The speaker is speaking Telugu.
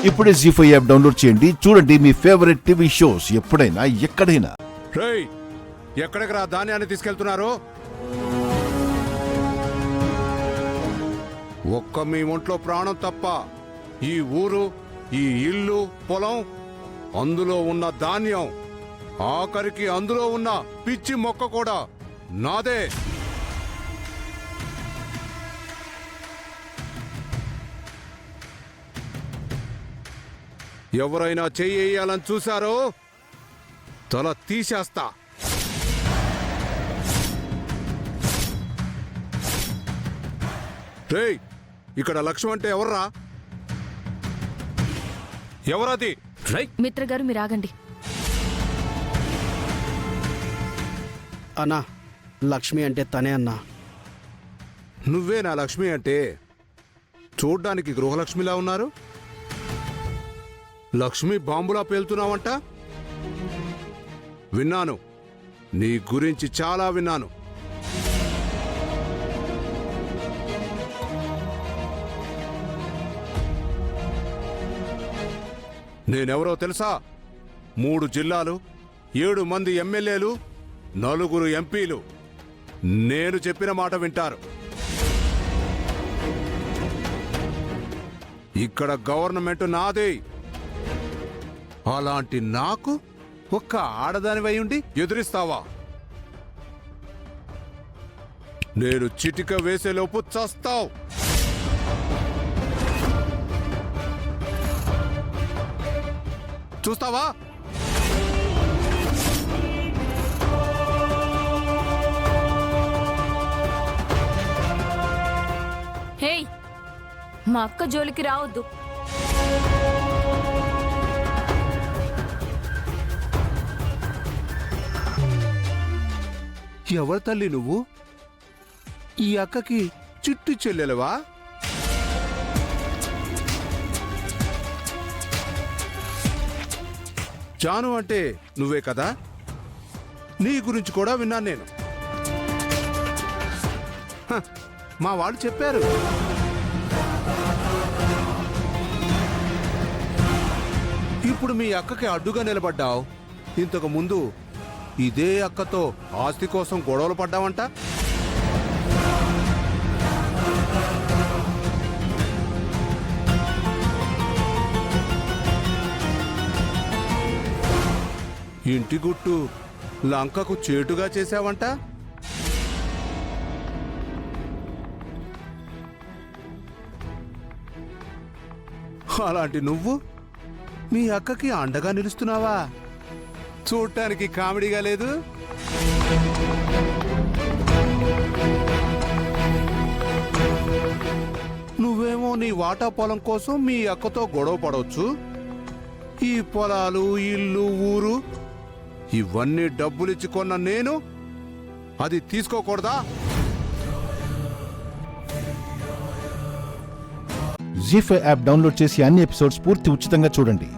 ఇప్పుడే జీ5 యాప్ డౌన్లోడ్ చేయండి. చూడండి మీ ఫేవరెట్ టీవీ షోస్ ఎప్పుడైనా ఎక్కడైనా. ఎక్కడికి రా ధాన్యాన్ని తీసుకెళ్తున్నారు? ఒక్క మీ ఒంట్లో ప్రాణం తప్ప ఈ ఊరు, ఈ ఇల్లు, పొలం, అందులో ఉన్న ధాన్యం, ఆఖరికి అందులో ఉన్న పిచ్చి మొక్క కూడా నాదే. ఎవరైనా చెయ్యాలని చూశారో తల తీసేస్తా. రేయ్, ఇక్కడ లక్ష్యం అంటే ఎవర్రా? ఎవరది? మిత్ర గారు మీరు ఆగండి. అన్నా, లక్ష్మి అంటే తనే అన్నా. నువ్వే నా లక్ష్మి అంటే? చూడ్డానికి గృహలక్ష్మిలా ఉన్నారు. లక్ష్మి బాంబులా పేలుతున్నావంట. విన్నాను, నీ గురించి చాలా విన్నాను. నేనెవరో తెలుసా? 3 జిల్లాలు, 7 మంది ఎమ్మెల్యేలు, 4 ఎంపీలు నేను చెప్పిన మాట వింటారు. ఇక్కడ గవర్నమెంట్ నాదే. అలాంటి నాకు ఒక్క ఆడదానివై ఉండి ఎదురిస్తావా? నేను చిటిక వేసేలోపు చస్తావు. చూస్తావా? హే, మా అక్క జోలికి రావద్దు. ఎవరు తల్లి నువ్వు? ఈ అక్కకి చిట్టు చెల్లెలవా? జాను అంటే నువ్వే కదా? నీ గురించి కూడా విన్నాను నేను. మా వాళ్ళు చెప్పారు. ఇప్పుడు మీ అక్కకి అడ్డుగా నిలబడ్డావు. ఇంతకు ముందు ఇదే అక్కతో ఆస్తి కోసం గొడవలు పడ్డావంట. ఇంటి గుట్టు లంకకు చేటుగా చేశావంట. అలాంటి నువ్వు మీ అక్కకి అండగా నిలుస్తున్నావా? చూడటానికి కామెడీగా లేదు? నువ్వేమో నీ వాటా పొలం కోసం మీ అక్కతో గొడవ పడవచ్చు. ఈ పొలాలు, ఇల్లు, ఊరు ఇవన్నీ డబ్బులిచ్చి కొన్న నేను అది తీసుకోకూడదా? జీ5 యాప్ డౌన్లోడ్ చేసి అన్ని ఎపిసోడ్స్ పూర్తి ఉచితంగా చూడండి.